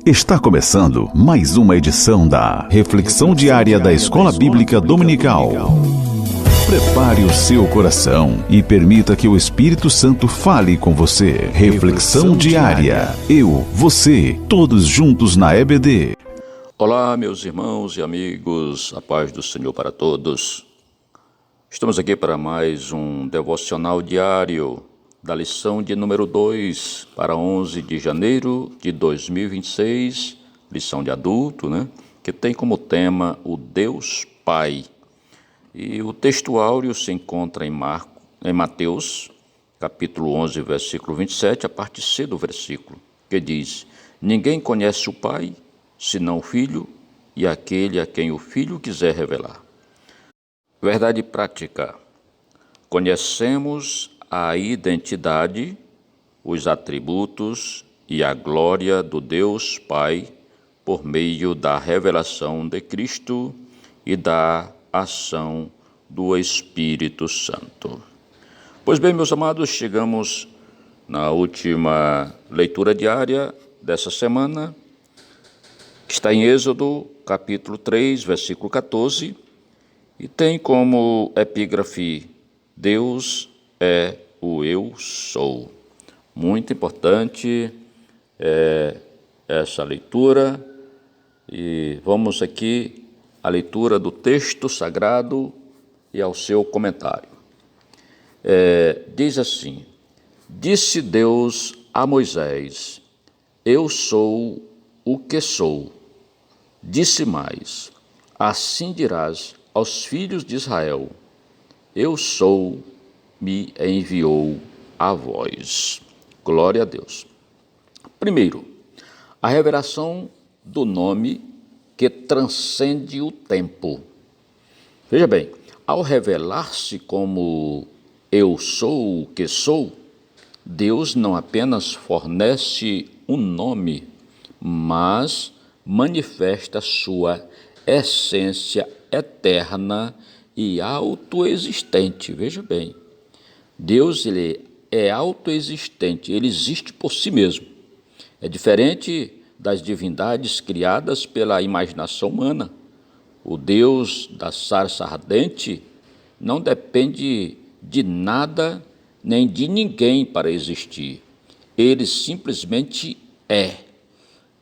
Está começando mais uma edição da Reflexão Diária da Escola Bíblica Dominical. Prepare o seu coração e permita que o Espírito Santo fale com você. Reflexão Diária. Eu, você, todos juntos na EBD. Olá, meus irmãos e amigos, a paz do Senhor para todos. Estamos aqui para mais um devocional diário da lição de número 2 para 11 de janeiro de 2026, lição de adulto, que tem como tema o Deus Pai. E o texto áureo se encontra em Mateus, capítulo 11, versículo 27, a parte C do versículo, que diz: Ninguém conhece o Pai, senão o Filho, e aquele a quem o Filho quiser revelar. Verdade prática. Conhecemos a identidade, os atributos e a glória do Deus Pai por meio da revelação de Cristo e da ação do Espírito Santo. Pois bem, meus amados, chegamos na última leitura diária dessa semana, que está em Êxodo, capítulo 3, versículo 14, e tem como epígrafe: Deus é o Eu Sou. Muito importante essa leitura, e vamos aqui à leitura do texto sagrado e ao seu comentário. Diz assim: Disse Deus a Moisés: Eu sou o que sou. Disse mais: Assim dirás aos filhos de Israel: Eu sou, me enviou a vós. Glória a Deus. Primeiro, a revelação do nome que transcende o tempo. Veja bem, ao revelar-se como eu sou o que sou, Deus não apenas fornece um nome, mas manifesta sua essência eterna e autoexistente. Veja bem, Deus ele é autoexistente, ele existe por si mesmo. É diferente das divindades criadas pela imaginação humana. O Deus da sarça ardente não depende de nada nem de ninguém para existir. Ele simplesmente é.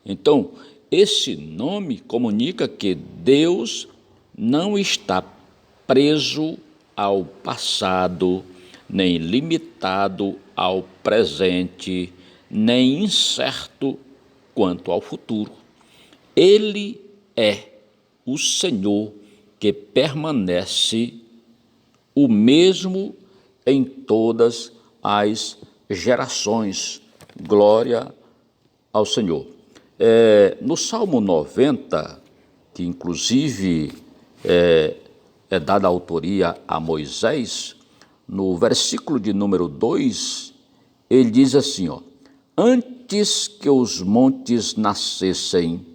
Então, esse nome comunica que Deus não está preso ao passado, nem limitado ao presente, nem incerto quanto ao futuro. Ele é o Senhor que permanece o mesmo em todas as gerações. Glória ao Senhor. No Salmo 90, que inclusive é dada a autoria a Moisés, no versículo de número 2, ele diz assim, Antes que os montes nascessem,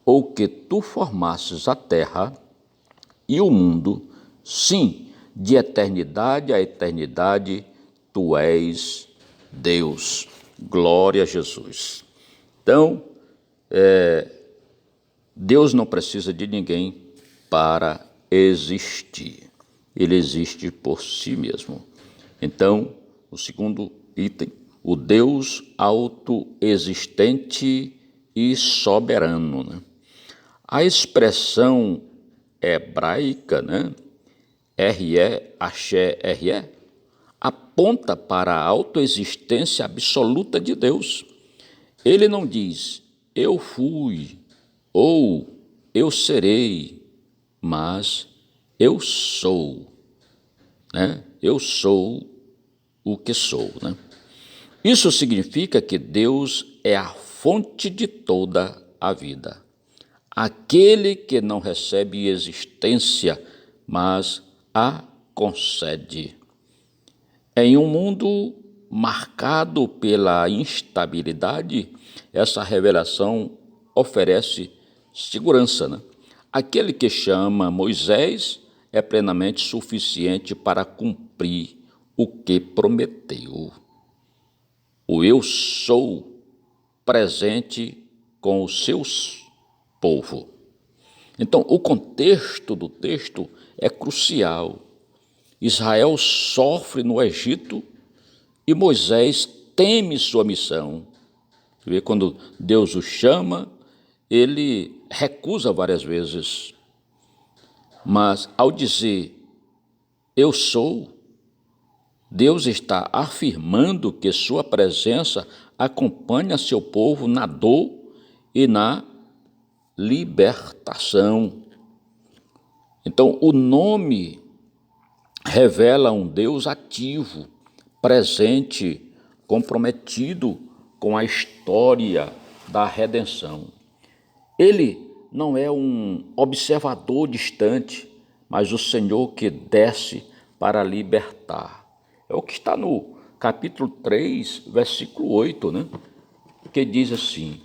ou que tu formasses a terra e o mundo, sim, de eternidade a eternidade, tu és Deus. Glória a Jesus. Então, Deus não precisa de ninguém para existir. Ele existe por si mesmo. Então, o segundo item, o Deus autoexistente e soberano. A expressão hebraica, R-E, axé, R-E, aponta para a autoexistência absoluta de Deus. Ele não diz, eu fui, ou eu serei, mas eu sou, Eu sou o que sou, Isso significa que Deus é a fonte de toda a vida, aquele que não recebe existência, mas a concede. Em um mundo marcado pela instabilidade, essa revelação oferece segurança, Aquele que chama Moisés é plenamente suficiente para cumprir o que prometeu. O eu sou presente com o seu povo. Então, o contexto do texto é crucial. Israel sofre no Egito e Moisés teme sua missão. Você vê, quando Deus o chama, ele recusa várias vezes. Mas ao dizer, eu sou, Deus está afirmando que sua presença acompanha seu povo na dor e na libertação. Então, o nome revela um Deus ativo, presente, comprometido com a história da redenção. Ele não é um observador distante, mas o Senhor que desce para libertar. É o que está no capítulo 3, versículo 8, que diz assim: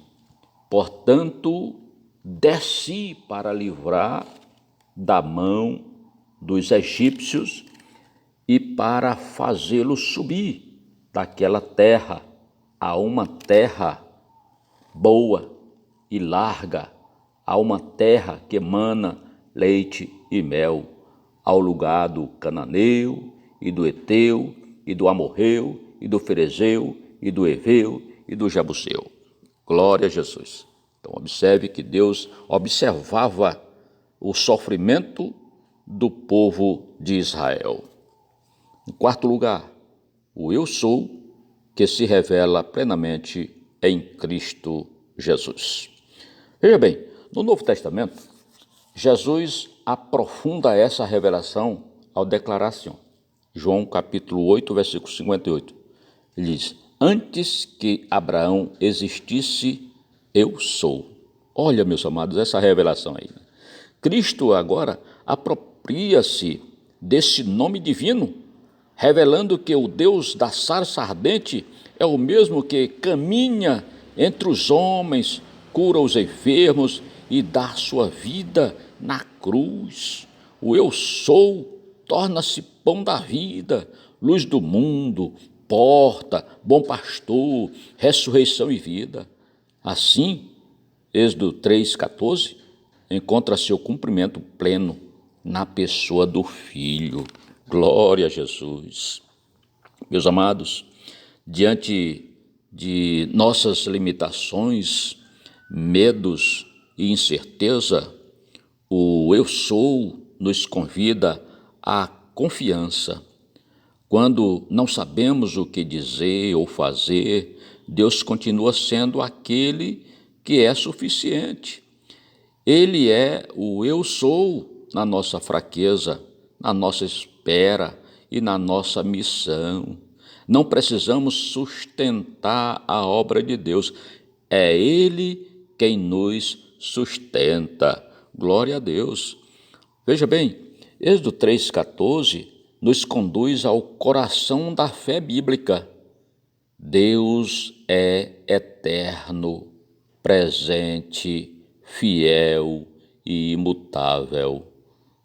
portanto, desci para livrar da mão dos egípcios e para fazê-los subir daquela terra a uma terra boa e larga, a uma terra que emana leite e mel, ao lugar do cananeu e do eteu e do amorreu e do ferezeu e do eveu e do jebuseu. Glória a Jesus. Então, observe que Deus observava o sofrimento do povo de Israel. Em quarto lugar, o eu sou, que se revela plenamente em Cristo Jesus. Veja bem, no Novo Testamento, Jesus aprofunda essa revelação ao declarar assim, João capítulo 8, versículo 58. Ele diz, antes que Abraão existisse, eu sou. Olha, meus amados, essa revelação aí. Cristo agora apropria-se desse nome divino, revelando que o Deus da sarça ardente é o mesmo que caminha entre os homens, cura os enfermos e dá sua vida na cruz. O eu sou torna-se pão da vida, luz do mundo, porta, bom pastor, ressurreição e vida. Assim, Êxodo 3,14 encontra seu cumprimento pleno na pessoa do Filho. Glória a Jesus. Meus amados, diante de nossas limitações, medos e incerteza, o eu sou nos convida à confiança. Quando não sabemos o que dizer ou fazer, Deus continua sendo aquele que é suficiente. Ele é o eu sou na nossa fraqueza, na nossa espera e na nossa missão. Não precisamos sustentar a obra de Deus. É Ele quem nos sustenta. Glória a Deus. Veja bem, Êxodo 3,14 nos conduz ao coração da fé bíblica. Deus é eterno, presente, fiel e imutável.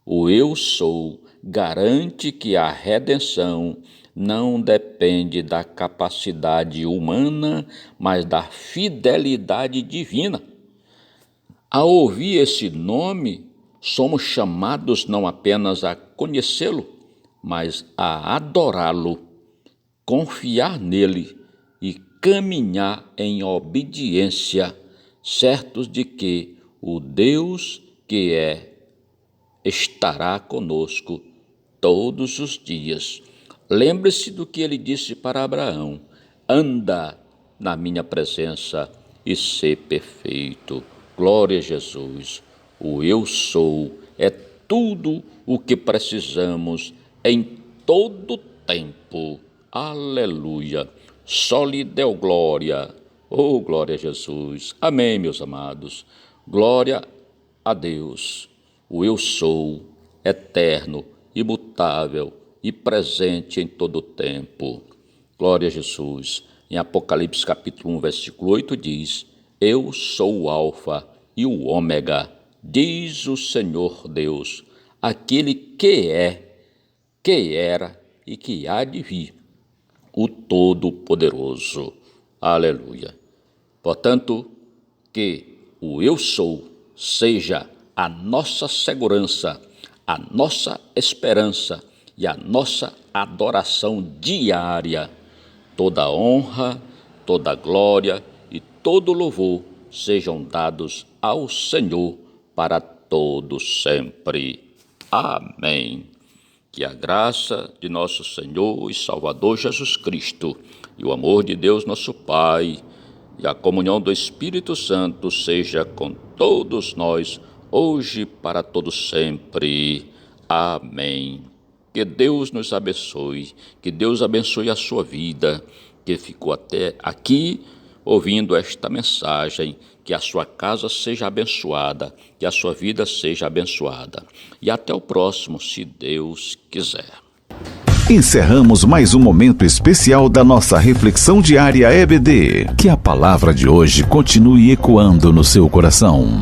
O eu sou garante que a redenção não depende da capacidade humana, mas da fidelidade divina. Ao ouvir esse nome, somos chamados não apenas a conhecê-lo, mas a adorá-lo, confiar nele e caminhar em obediência, certos de que o Deus que estará conosco todos os dias. Lembre-se do que ele disse para Abraão: anda na minha presença e ser perfeito. Glória a Jesus. O eu sou é tudo o que precisamos em todo tempo. Aleluia. Só lhe deu glória. Oh, glória a Jesus. Amém, meus amados. Glória a Deus. O eu sou, eterno, imutável e presente em todo o tempo. Glória a Jesus. Em Apocalipse capítulo 1, versículo 8 diz, eu sou o alfa e o ômega, diz o Senhor Deus, aquele que é, que era e que há de vir, o Todo-Poderoso. Aleluia. Portanto, que o eu sou seja a nossa segurança, a nossa esperança e a nossa adoração diária. Toda honra, toda glória e todo louvor sejam dados ao Senhor para todos sempre. Amém. Que a graça de nosso Senhor e Salvador Jesus Cristo e o amor de Deus nosso Pai e a comunhão do Espírito Santo seja com todos nós, hoje e para todos sempre. Amém. Que Deus nos abençoe, que Deus abençoe a sua vida, que ficou até aqui ouvindo esta mensagem, que a sua casa seja abençoada, que a sua vida seja abençoada. E até o próximo, se Deus quiser. Encerramos mais um momento especial da nossa reflexão diária EBD. Que a palavra de hoje continue ecoando no seu coração.